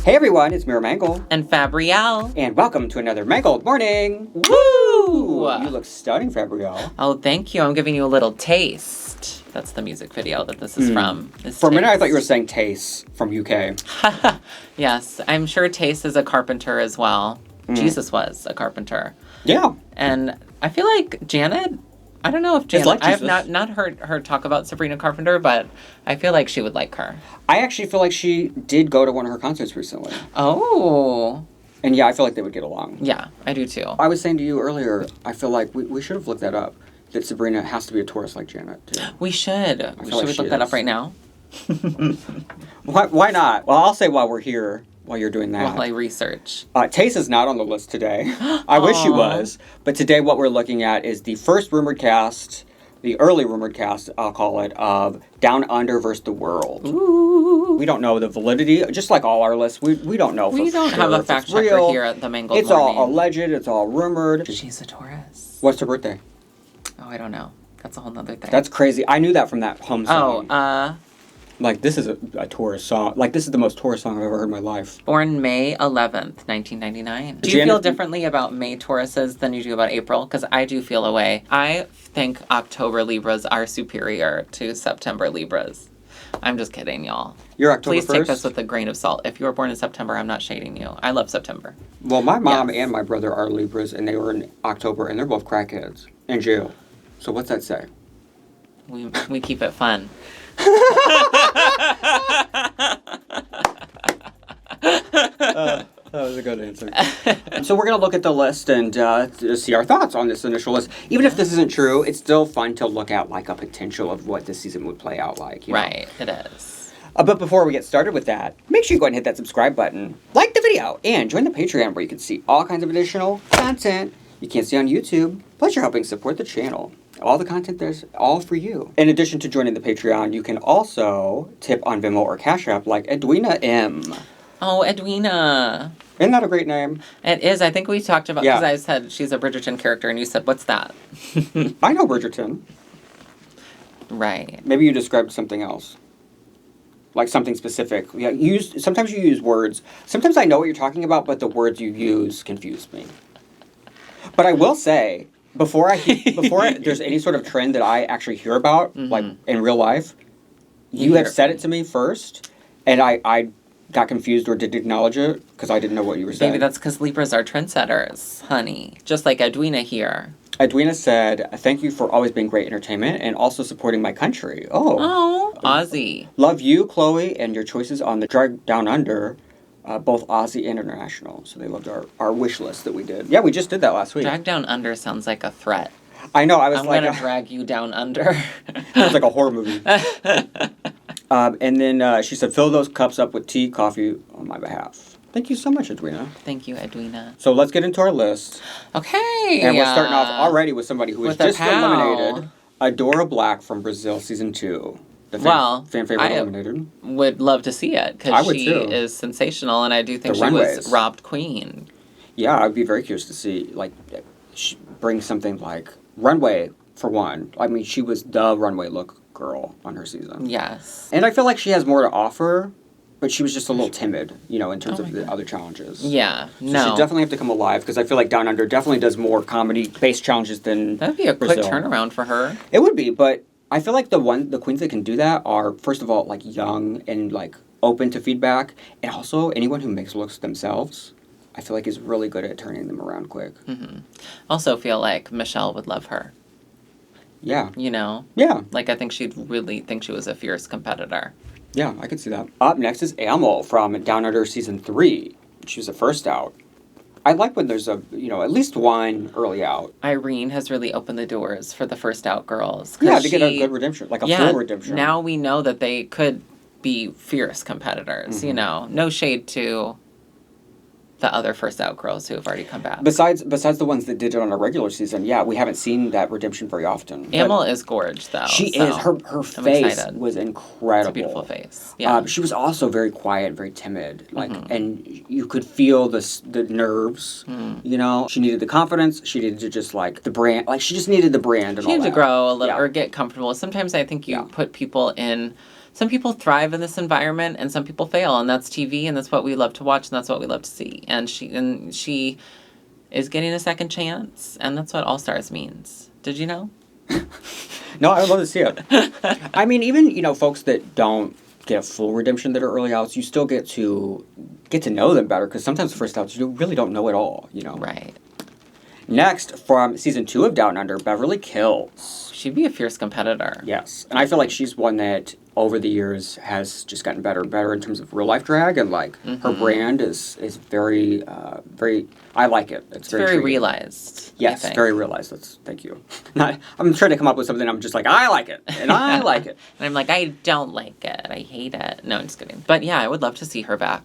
Hey everyone, it's MeraMangle. And Fabrielle. And welcome to another Mangled morning. Woo! You look stunning, Fabrielle. Oh, thank you. I'm giving you a little taste. That's the music video that this is from. For a minute, I thought you were saying Tace from UK. Yes, I'm sure Tace is a carpenter as well. Jesus was a carpenter. Yeah. And I feel like Janet, I don't know if Janet, like I have not heard her talk about Sabrina Carpenter, but I feel like she would like her. I actually feel like she did go to one of her concerts recently. Oh. And yeah, I feel like they would get along. Yeah, I do too. I was saying to you earlier, I feel like we should have looked that up. That Sabrina has to be a Taurus like Janet, too. We should. Should like we look that up right now? Why not? Well, I'll say while we're here, while you're doing that. While I research. Tace is not on the list today. I wish she was. But today what we're looking at is the first rumored cast, the early rumored cast, I'll call it, of Down Under versus the World. Ooh. We don't know the validity, just like all our lists. We don't know for sure. We don't have a fact checker here at the Mangled It's Morning. all alleged. It's all rumored. She's a Taurus. What's her birthday? Oh, I don't know. That's a whole nother thing. That's crazy. I knew that from that home song. Oh, Like, this is a Taurus song. Like, this is the most Taurus song I've ever heard in my life. born May 11th, 1999. Do you Janet- feel differently about May Tauruses than you do about April? Because I do feel a way. I think October Libras are superior to September Libras. I'm just kidding, y'all. You're October Please 1st? take this with a grain of salt. If you were born in September, I'm not shading you. I love September. Well, my mom Yes. and my brother are Libras, and they were in October, and they're both crackheads in jail. So what's that say? We keep it fun. That was a good answer. So we're going to look at the list and see our thoughts on this initial list. Even if this isn't true, it's still fun to look at like a potential of what this season would play out like. You know? Right, it is. But before we get started with that, make sure you go ahead and hit that subscribe button, like the video, and join the Patreon where you can see all kinds of additional content you can't see on YouTube. Plus, you're helping support the channel. All the content there's all for you. In addition to joining the Patreon, you can also tip on Venmo or CashApp like Edwina M. Oh, Edwina. Isn't that a great name? It is. I think we talked about, Yeah. because I said she's a Bridgerton character, and you said, what's that? I know Bridgerton. Right. Maybe you described something else. Like something specific. Yeah, sometimes you use words. Sometimes I know what you're talking about, but the words you use confuse me. But I will say, before there's any sort of trend that I actually hear about, like in real life, you have said it to me first, and I got confused or didn't acknowledge it because I didn't know what you were saying. Maybe that's because Libras are trendsetters, honey. Just like Edwina here. Edwina said, "Thank you for always being great entertainment and also supporting my country." Oh, Aussie. Love you, Chloe, and your choices on the Drag Down Under, both Aussie and international. So they loved our wish list that we did. Yeah, we just did that last week. Drag Down Under sounds like a threat. I know. I was I'm like, gonna drag you down under. it's like a horror movie. And then she said, "Fill those cups up with tea, coffee on my behalf." Thank you so much, Edwina. Thank you, Edwina. So let's get into our list. Okay. And we're starting off already with somebody who was with a just pal. eliminated. Adora Black from Brazil Season 2. The fan favorite eliminated. Would love to see it I because would she too. is sensational, and I do think The she runways. was robbed queen. Yeah, I'd be very curious to see, like, she bring something like runway, for one. I mean, she was the runway look girl on her season. Yes. And I feel like she has more to offer, but she was just a little timid, you know, in terms Oh of my the God. other challenges. Yeah. So No. she definitely have to come alive, because I feel like Down Under definitely does more comedy-based challenges than That'd be a Brazil. quick turnaround for her. It would be, but I feel like the queens that can do that are, first of all, like, young and, like, open to feedback, and also anyone who makes looks themselves, I feel like is really good at turning them around quick. Hmm. Also feel like Michelle would love her. Yeah. You know? Yeah. Like, I think she'd really think she was a fierce competitor. Yeah, I could see that. Up next is Amel from Down Under Season 3. She was the first out. I like when there's at least one early out. Irene has really opened the doors for the first out girls. 'Cause Yeah, to get a good redemption, like a full redemption. Now we know that they could be fierce competitors, you know. No shade to the other first out girls who have already come back. Besides the ones that did it on a regular season, yeah, we haven't seen that redemption very often. Amel is gorgeous, though. She so is. Her I'm face excited. was incredible. It's a beautiful face. Yeah. She was also very quiet, very timid. Like, and you could feel the nerves. You know, she needed the confidence. She needed to just like the brand. Like, she just needed the brand. And she all needed to that. grow a little Yeah. or get comfortable. Sometimes I think you put people in some people thrive in this environment and some people fail, and that's TV, and that's what we love to watch, and that's what we love to see. And she is getting a second chance, and that's what All Stars means. Did you know? No, I would love to see it. I mean, even, you know, folks that don't get a full redemption that are early outs, you still get to know them better, because sometimes first outs you really don't know it all, you know. Right. Next, from season 2 of Down Under, Beverly Kills. She'd be a fierce competitor. Yes, and I feel like she's one that over the years has just gotten better and better in terms of real life drag, and like her brand is very very. I like it. It's very intriguing. Realized. Yes, very realized. Thank you. I'm trying to come up with something. I'm just like, I like it, and I like it, and I'm like, I don't like it. I hate it. No, I'm just kidding. But yeah, I would love to see her back,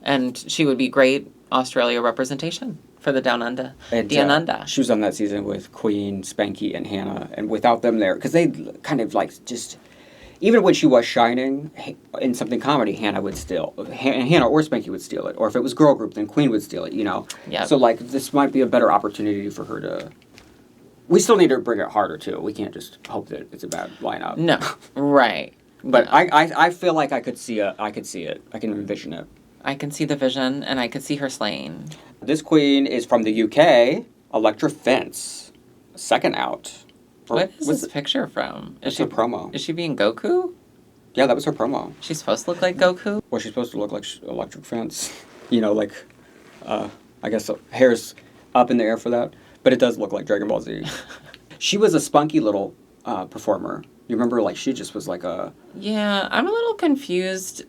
and she would be great Australia representation for the Down Under. Down Under. She was on that season with Queen, Spanky, and Hannah, and without them there, because they kind of like just. Even when she was shining in something comedy, Hannah or Spanky would steal it. Or if it was girl group, then Queen would steal it, you know? Yep. So, like, this might be a better opportunity for her to... We still need to bring it harder, too. We can't just hope that it's a bad lineup. No. Right. But no. I feel like I could see it. I can envision it. I can see the vision, and I could see her slaying. This queen is from the UK, Electra Fence. Second out. What is this picture from? It's her promo. Is she being Goku? Yeah, that was her promo. She's supposed to look like Goku? Well, she's supposed to look like Electric Fence. You know, like, I guess hair's up in the air for that. But it does look like Dragon Ball Z. She was a spunky little performer. You remember, like, she just was like a... Yeah, I'm a little confused.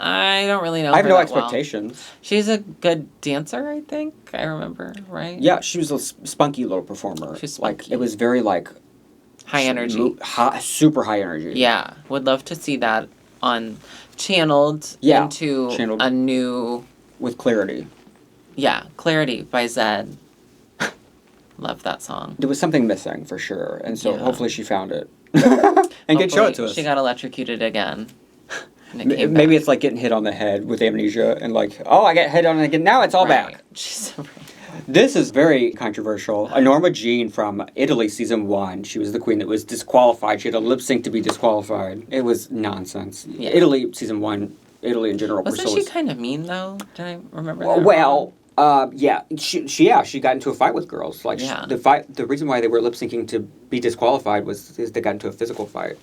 I don't really know. I have no expectations. Well. She's a good dancer, I think. I remember, right? Yeah, she was a spunky little performer. She's spunky. Like, it was very, like... High energy. Super high energy. Yeah, would love to see that channeled into a new... With Clarity. Yeah, Clarity by Zed. Love that song. There was something missing, for sure. And so hopefully she found it. And can show it to us. She got electrocuted again. Maybe it's like getting hit on the head with amnesia and like, oh, I get hit on it again. Now it's all back. This is very controversial. Norma Jean from Italy season 1. She was the queen that was disqualified. She had a lip sync to be disqualified. It was nonsense. Yeah. Italy season 1, Italy in general. Wasn't she kind of mean though? Did I remember that? Well, yeah. She got into a fight with girls. Like the reason why they were lip syncing to be disqualified was they got into a physical fight.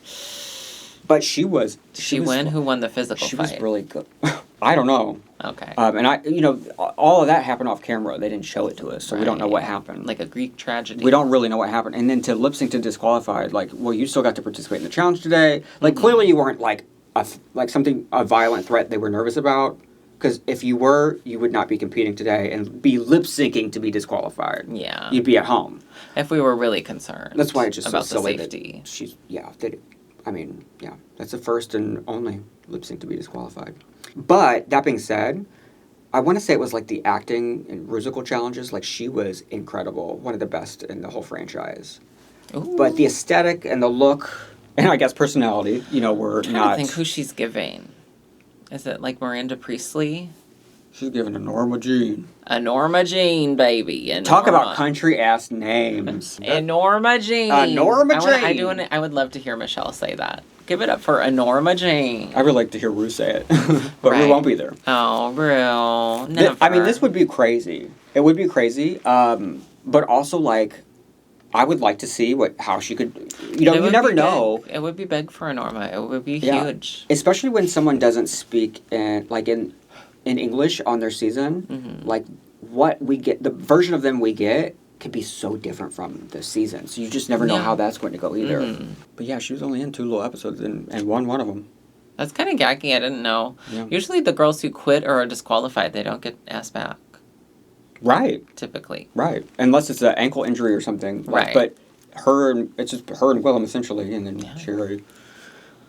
But she was... Who won the physical fight? She was really good. I don't know. Okay. And all of that happened off camera. They didn't show it to us, so we don't know what happened. Like a Greek tragedy. We don't really know what happened. And then to lip sync to disqualified, like, well, you still got to participate in the challenge today. Like, clearly you weren't like a violent threat they were nervous about. Because if you were, you would not be competing today and be lip syncing to be disqualified. Yeah. You'd be at home. If we were really concerned. That's why it's just about so silly the safety. That's the first and only lip sync to be disqualified. But, that being said, I want to say it was like the acting and musical challenges. Like, she was incredible. One of the best in the whole franchise. Ooh. But the aesthetic and the look, and I guess personality, were I'm not... trying to think who she's giving. Is it like Miranda Priestley? She's giving a Norma Jean. A Norma Jean, baby. Talk about country-ass names. A Norma Jean. A Norma Jean. I would love to hear Michelle say that. Give it up for a Norma Jean. I would like to hear Rue say it. But Rue won't be there. Oh, Rue. Never. This would be crazy. It would be crazy. But also, like, I would like to see how she could... you never know. It would be big for a Norma. It would be huge. Especially when someone doesn't speak in English on their season. Mm-hmm. Like, what we get... The version of them we get could be so different from the season. So you just never know how that's going to go either. Mm-hmm. But yeah, she was only in 2 little episodes and won one of them. That's kind of gaggy. I didn't know. Yeah. Usually the girls who quit or are disqualified, they don't get asked back. Right. Typically. Right. Unless it's an ankle injury or something. Right. But it's just her and Willem essentially, and then Sherry.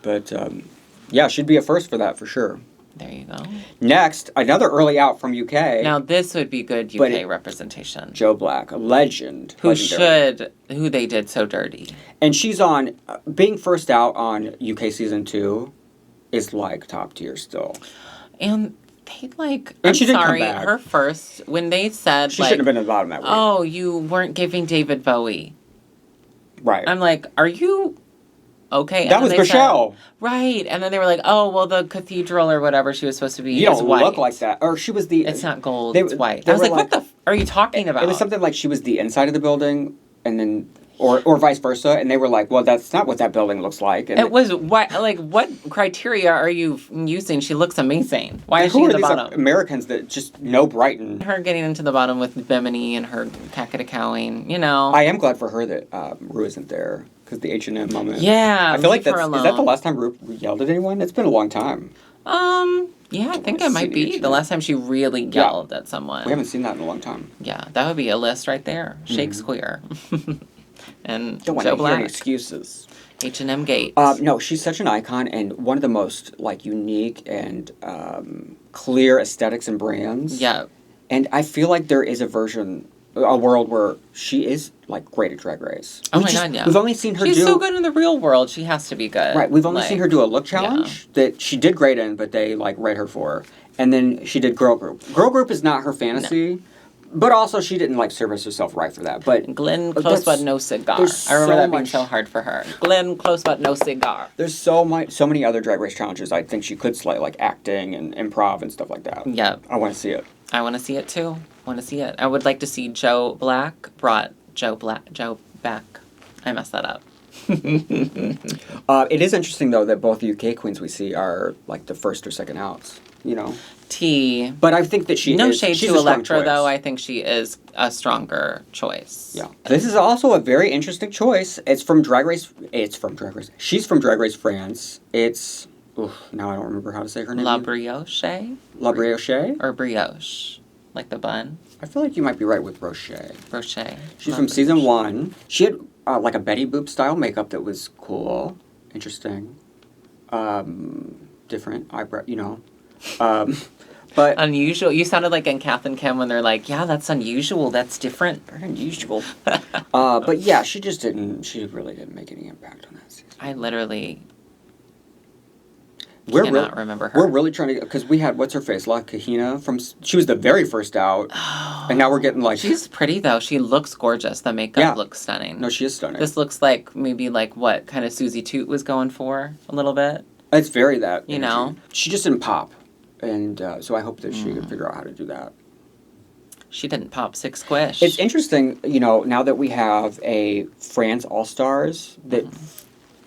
But she'd be a first for that for sure. There you go. Next, another early out from UK. Now this would be good UK representation. Joe Black, a legend. Who they did so dirty. And she's on, being first out on UK season 2 is like top tier still. And they and she didn't come back. Her first, when they said she shouldn't have been at the bottom that week. Oh, you weren't giving David Bowie. Right. I'm like, are you okay. That was Michelle. Right. And then they were like, oh, well, the cathedral or whatever she was supposed to be You don't white. look like that. Or she was the... It's not gold, it's white. They I was were like, what the are you talking about? It was something like she was the inside of the building, and then... Or vice versa, and they were like, well, that's not what that building looks like. And it was, what criteria are you using? She looks amazing. Why is she in the bottom? Americans that just know Brighton. Her getting into the bottom with Bimini and her cackadacowing, you know. I am glad for her that Rue isn't there, because the H&M moment. Yeah, I feel like is that the last time Rue yelled at anyone? It's been a long time. Yeah, I think it might be the last time she really yelled at someone. We haven't seen that in a long time. Yeah, that would be a list right there. Shakespeare. And don't want Joe to Black. hear excuses. H&M Gate. No, she's such an icon and one of the most like unique and clear aesthetics and brands. Yeah. And I feel like there is a world where she is like great at Drag Race. Oh my God, yeah. We've only seen her She's so good in the real world. She has to be good. Right. We've only seen her do a look challenge that she did great in, but they like read her for. And then she did Girl Group. Girl Group is not her fantasy. No. But also, she didn't, like, service herself right for that. But Glenn Close But No Cigar. I remember that being so hard for her. Glenn Close But No Cigar. There's so many other Drag Race challenges I think she could slay, like acting and improv and stuff like that. Yeah. I want to see it. I want to see it, too. I would like to see Joe Black brought Joe back. I messed that up. It is interesting, though, that both UK queens we see are, like, the first or second outs, you know? T. But I think that she's to Electra, though. I think she is a stronger choice. Yeah. This is also a very interesting choice. It's from Drag Race. She's from Drag Race France. It's... now I don't remember how to say her name. La Brioche? La Brioche? Or Brioche. Like the bun? I feel like you might be right with Roche. Roche. She's from season 1. She had like a Betty Boop style makeup that was cool. Interesting. Different eyebrow, you know. But unusual. You sounded like in Kath and Kim when they're like, yeah, that's unusual. That's different. Very unusual. But yeah, she really didn't make any impact on that season. I literally cannot remember her. We're really trying to, because we had, what's her face? La Kahina she was the very first out. Oh, and now we're getting like. She's pretty though. She looks gorgeous. The makeup looks stunning. No, she is stunning. This looks like maybe like what kind of Susie Toot was going for a little bit. It's very that. You know? She just didn't pop. And so I hope that she can figure out how to do that. She didn't pop 6 squish. It's interesting, you know, now that we have a France All-Stars, that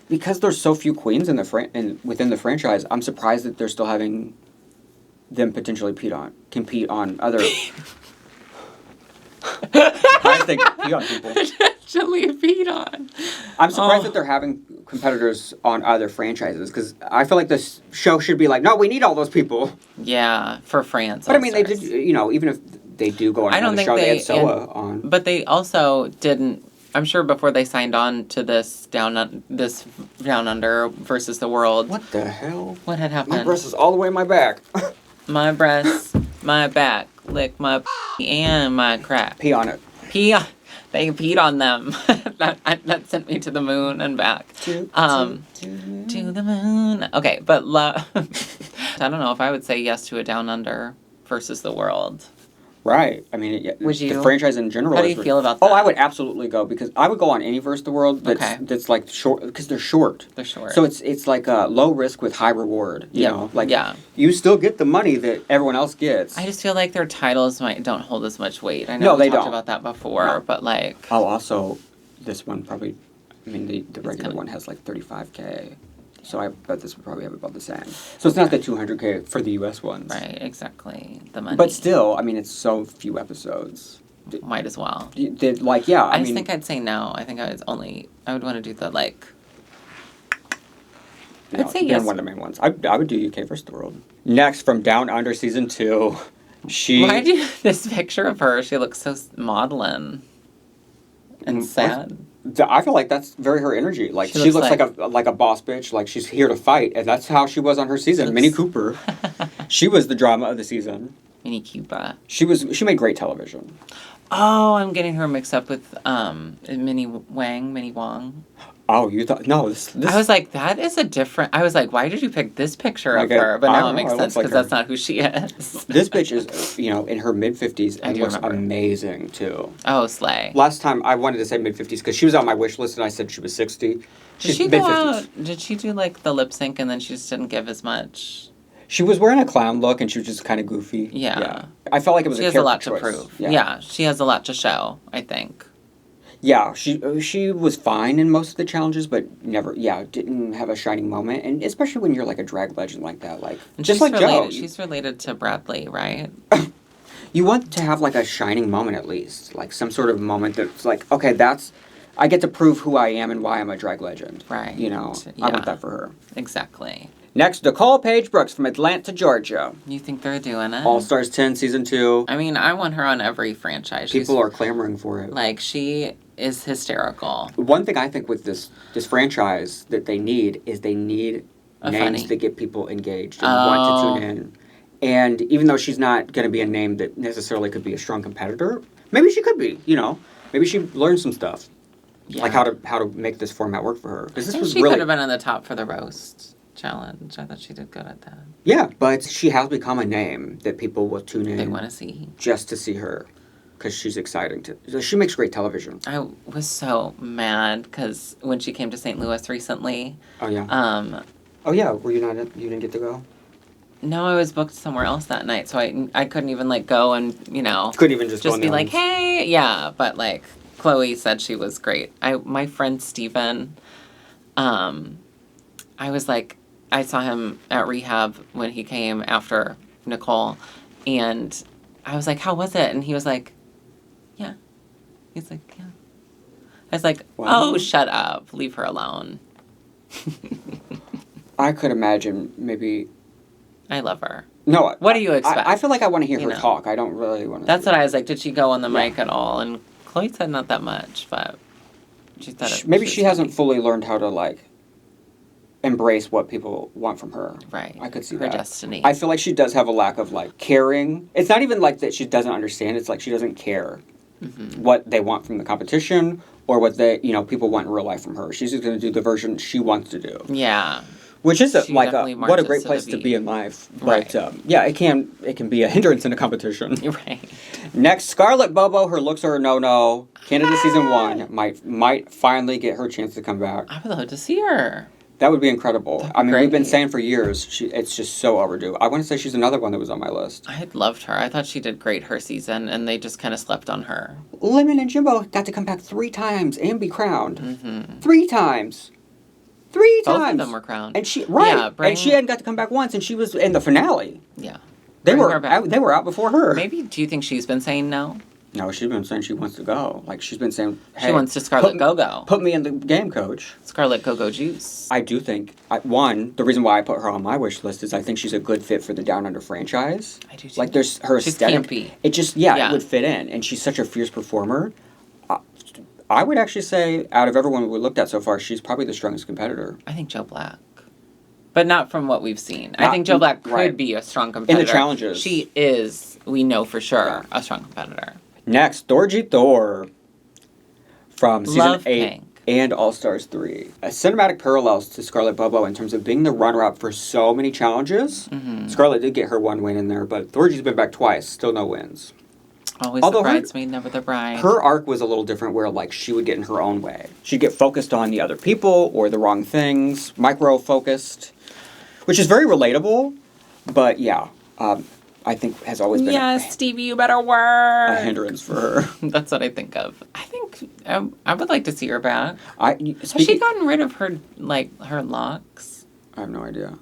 because there's so few queens within the franchise, I'm surprised that they're still having them potentially compete on other... I think compete on people. Potentially compete on. I'm surprised that they're having competitors on other franchises, because I feel like this show should be like, no, we need all those people. Yeah, for France. But I mean, they did, you know, even if they do go on another show, they had Soa on. But they also didn't, I'm sure before they signed on to this Down Under versus the World. What the hell? What had happened? My breast is all the way in my back. My breast, my back, lick my and my crap. Pee on it. They peed on them. that sent me to the moon and back. To the moon. Okay, but I don't know if I would say yes to a Down Under versus the World. Right. I mean, would you? The franchise in general. How do you feel about that? Oh, I would absolutely go, because I would go on any versus the world that's like short, because they're short. They're short. So it's like a low risk with high reward. You know, like you still get the money that everyone else gets. I just feel like their titles don't hold as much weight. I know we talked about that before, but like. Oh, also, this one probably. I mean, the regular one has like 35K. So I bet this would probably have about the same. So it's not the 200K for the U.S. ones. Right, exactly. The money. But still, I mean, it's so few I Might as well. I just think I'd say no. I think I would want to do the like. I'd say yes. One of the main ones. I would do UK versus the world. Next, from Down Under season 2, Why do you this picture of her? She looks so maudlin and sad. I feel like that's very her energy. Like she looks like a boss bitch. Like she's here to fight, and that's how she was on her season. Minnie Cooper, she was the drama of the season. Minnie Cooper. She made great television. Oh, I'm getting her mixed up with Minnie Wong. Oh, you thought no? This. I was like, that is a different. I was like, why did you pick this picture of her? But now it makes sense because that's not who she is. This bitch is, in her mid-50s and looks amazing too. Oh, slay! Last time I wanted to say mid-50s because she was on my wish list and I said she was 60. Did she go out? Did she do like the lip sync and then she just didn't give as much? She was wearing a clown look and she was just kind of goofy. Yeah. I felt like it was she a has a lot choice. to prove. Yeah, she has a lot to show, I think. Yeah, she was fine in most of the challenges, but didn't have a shining moment. And especially when you're like a drag legend like that, like And just like Joe. She's related to Bradley, right? You want to have like a shining moment at least, like some sort of moment that's like, okay, I get to prove who I am and why I'm a drag legend. Right. You know, I want that for her. Exactly. Next, Nicole Paige Brooks from Atlanta, Georgia. You think they're doing it? All Stars 10, Season 2. I mean, I want her on every franchise. People are clamoring for it. Like, she is hysterical. One thing I think with this franchise that they need is names that get people engaged and want to tune in. And even though she's not going to be a name that necessarily could be a strong competitor, maybe she could be, you know. Maybe she learned some stuff. Yeah. Like how to make this format work for her. Because she could have been on the top for the roast challenge. I thought she did good at that. Yeah, but she has become a name that people will tune in. They want to see. Just to see her. Because she's exciting. She makes great television. I was so mad because when she came to St. Louis recently. Oh, yeah. Were you you didn't get to go? No, I was booked somewhere else that night, so I couldn't even, like, go and, you know. Couldn't even just be like, hey. Yeah, but, like, Chloe said she was great. My friend Steven, I was like, I saw him at rehab when he came after Nicole, and I was like, how was it? And he was like, yeah. He's like, yeah. I was like, oh, shut up. Leave her alone. I could imagine maybe... I love her. No. What do you expect? I feel like I want to hear her talk. I don't really want to... That's what I was like, did she go on the mic at all? And Chloe said not that much, but she thought maybe she hasn't fully learned how to, like, embrace what people want from her. Right. I could see her that. Destiny. I feel like she does have a lack of, like, caring. It's not even like that she doesn't understand. It's like she doesn't care what they want from the competition or what people want in real life from her. She's just going to do the version she wants to do. Yeah. Which is what a great place to be in life. But, it can be a hindrance in a competition. Right. Next, Scarlett Bobo, her looks are a no-no. Canada Season 1 might finally get her chance to come back. I would love to see her. That would be incredible. I mean, we've been saying for years, it's just so overdue. I want to say she's another one that was on my list. I had loved her. I thought she did great her season, and they just kind of slept on her. Lemon and Jimbo got to come back 3 times and be crowned. Mm-hmm. 3 times. 3 times. Both of them were crowned. And she and she hadn't got to come back once, and she was in the finale. Yeah. They were out before her. Maybe, do you think she's been saying no? No, she's been saying she wants to go. Like, she's been saying, hey, she wants to Scarlett Go-Go. Put me in the game, coach. Scarlett Go-Go juice. I do think, the reason why I put her on my wish list is I think she's a good fit for the Down Under franchise. I do too. Like, there's her aesthetic. She's campy. It just, it would fit in. And she's such a fierce performer. I would actually say, out of everyone we looked at so far, she's probably the strongest competitor. I think Joe Black. But not from what we've seen. I think Joe Black could be a strong competitor. In the challenges. She is, we know for sure, a strong competitor. Next, Thorgy Thor from Season 8 Pink. and All Stars 3. A cinematic parallels to Scarlett Bobo in terms of being the runner-up for so many challenges. Mm-hmm. Scarlett did get her 1 win in there, but Thorgy's been back twice, still no wins. Always the bridesmaid, never the bride. Her arc was a little different where, like, she would get in her own way. She'd get focused on the other people or the wrong things, micro-focused, which is very relatable, but I think has always been Stevie, you better work. A hindrance for her. That's what I think of. I think I would like to see her back. Has she gotten rid of her her locks? I have no idea.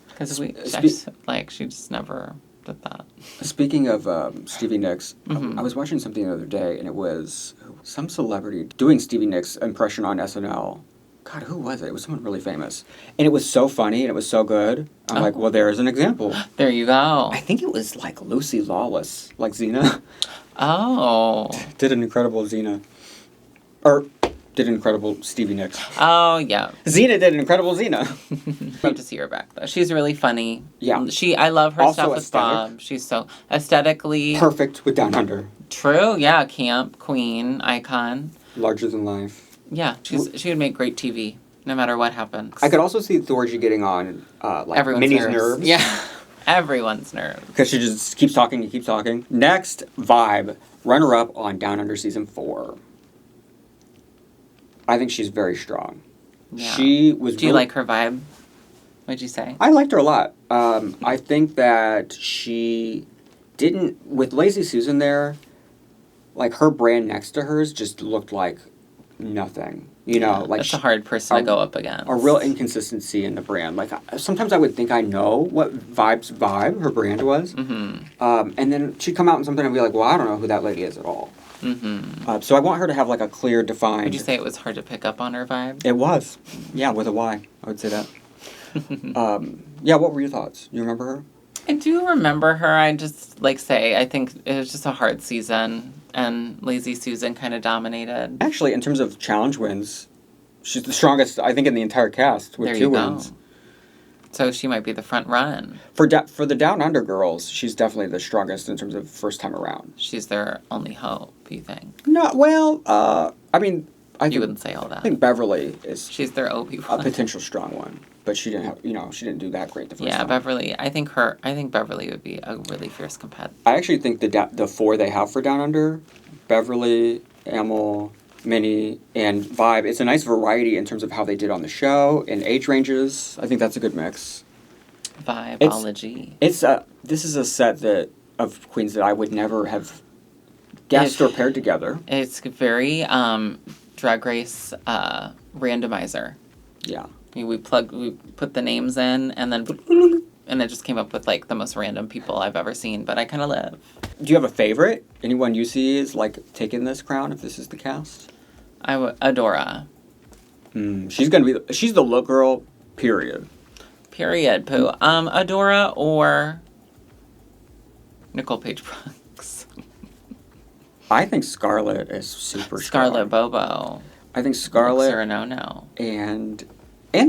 Because she just never did that. Speaking of Stevie Nicks, I was watching something the other day, and it was some celebrity doing Stevie Nicks' impression on SNL. God, who was it? It was someone really famous. And it was so funny, and it was so good. I'm like, well, there's an example. There you go. I think it was, like, Lucy Lawless, like Xena. Oh. Did an incredible Xena. Or did an incredible Stevie Nicks. Oh, yeah. Xena did an incredible Xena. Love to see her back, though. She's really funny. Yeah. I love her also stuff with Bob. She's so aesthetically... perfect with Down Under. True, yeah. Camp, queen, icon. Larger than life. Yeah, she would make great TV, no matter what happens. I could also see Thorgy getting on, Minnie's nerves. Yeah, everyone's nerves. Because she just keeps talking and keeps talking. Next, Vybe, runner-up on Down Under Season 4. I think she's very strong. Yeah. She was. Do you like her vibe? What'd you say? I liked her a lot. I think that she didn't with Lazy Susan there. Like her brand next to hers just looked like nothing. You know, like it's a hard person to go up against. A real inconsistency in the brand. Like sometimes I would think I know what Vybe her brand was, and then she'd come out and something and be like, well, I don't know who that lady is at all. So I want her to have like a clear, defined. Would you say it was hard to pick up on her vibe? It was, yeah, with a Y. I would say that. Yeah, what were your thoughts? You remember her? I do remember her. I just I think it was just a hard season, and Lazy Susan kind of dominated. Actually, in terms of challenge wins, she's the strongest, I think, in the entire cast with 2 wins. So she might be the front run. For the Down Under girls, she's definitely the strongest in terms of first time around. She's their only hope, you think? No, well, I mean, you wouldn't say all that. I think Beverly is. She's their OP a potential strong one, but she didn't have. She didn't do that great the first time. Yeah, Beverly. I think Beverly would be a really fierce competitor. I actually think the 4 they have for Down Under, Beverly, Amel, Minnie, and Vybe. It's a nice variety in terms of how they did on the show and age ranges. I think that's a good mix. Vibeology. This is a set of queens that I would never have guessed or paired together. It's very Drag Race randomizer. Yeah. We put the names in and then and it just came up with like the most random people I've ever seen, but I kind of live. Do you have a favorite? Anyone you see is like taking this crown if this is the cast? Adora. She's the look girl, period. Period, poo. Adora or Nicole Paige Brooks. I think Scarlett is super Scarlett strong. Bobo. I think Scarlett. Or no. And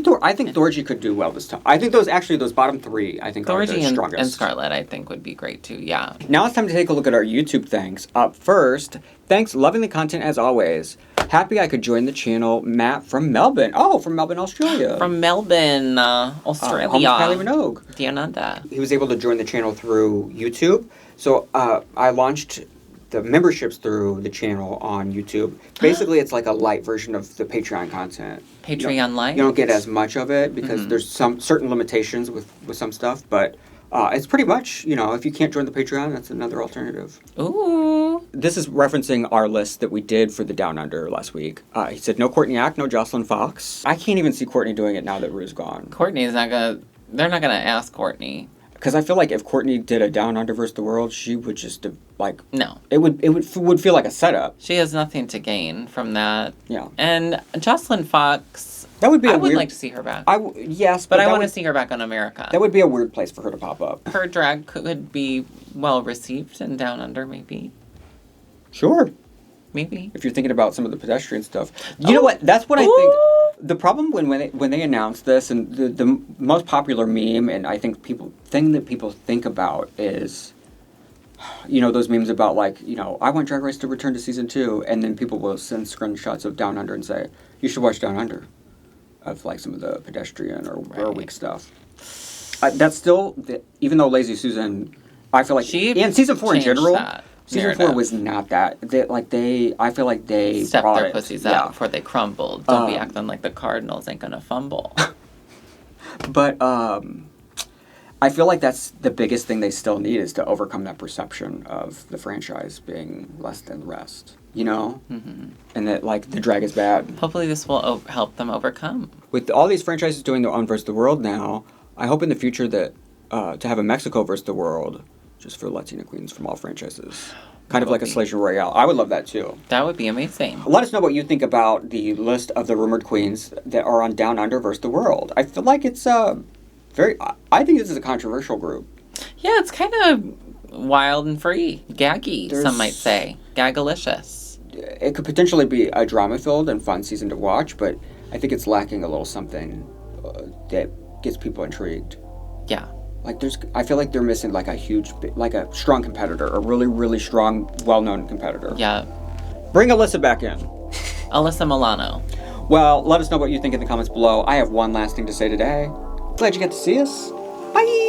Thor. I think Thorgy could do well this time. I think those bottom 3, I think, Thorgy are the strongest. and Scarlett, I think, would be great too, yeah. Now it's time to take a look at our YouTube thanks. Up first, thanks, loving the content as always. Happy I could join the channel, Matt from Melbourne. Oh, from Melbourne, Australia. From Melbourne, Australia. Home of Kylie Minogue. Diananda. He was able to join the channel through YouTube. So I launched the memberships through the channel on YouTube. Basically, it's like a light version of the Patreon content. Patreon light? You don't get as much of it because there's some certain limitations with some stuff, but it's pretty much, if you can't join the Patreon, that's another alternative. Ooh. This is referencing our list that we did for the Down Under last week. He said, no Courtney Act, no Jocelyn Fox. I can't even see Courtney doing it now that Rue's gone. They're not going to ask Courtney. Because I feel like if Courtney did a Down Under versus the World, she would just no. It would feel like a setup. She has nothing to gain from that. Yeah. And Jocelyn Fox. That would be. I would like to see her back. Yes, but I want to see her back on America. That would be a weird place for her to pop up. Her drag could be well received in Down Under, maybe. Sure. Maybe. If you're thinking about some of the pedestrian stuff, you know what? That's what I think. The problem when they announced this, and the most popular meme, and I think people think about is, those memes about like, I want Drag Race to return to season 2, and then people will send screenshots of Down Under and say, you should watch Down Under, of like some of the pedestrian or weak stuff. That's still, even though Lazy Susan, I feel like, and season 4 in general. Season 4 was not that. I feel like they stepped brought their pussies out before they crumbled. Don't be acting like the Cardinals ain't gonna fumble. But I feel like that's the biggest thing they still need is to overcome that perception of the franchise being less than the rest. And that the drag is bad. Hopefully this will help them overcome. With all these franchises doing their own versus the world now, I hope in the future that to have a Mexico versus the world. Just for Latina queens from all franchises. Kind of like a Slayer Royale. I would love that too. That would be amazing. Let us know what you think about the list of the rumored queens that are on Down Under versus the World. I feel like it's I think this is a controversial group. Yeah, it's kind of wild and free. Gaggy, some might say. Gagalicious. It could potentially be a drama-filled and fun season to watch, but I think it's lacking a little something that gets people intrigued. Yeah. I feel like they're missing a strong competitor, a really, really strong, well-known competitor. Yeah. Bring Alyssa back in. Alyssa Milano. Well, let us know what you think in the comments below. I have one last thing to say today. Glad you got to see us. Bye!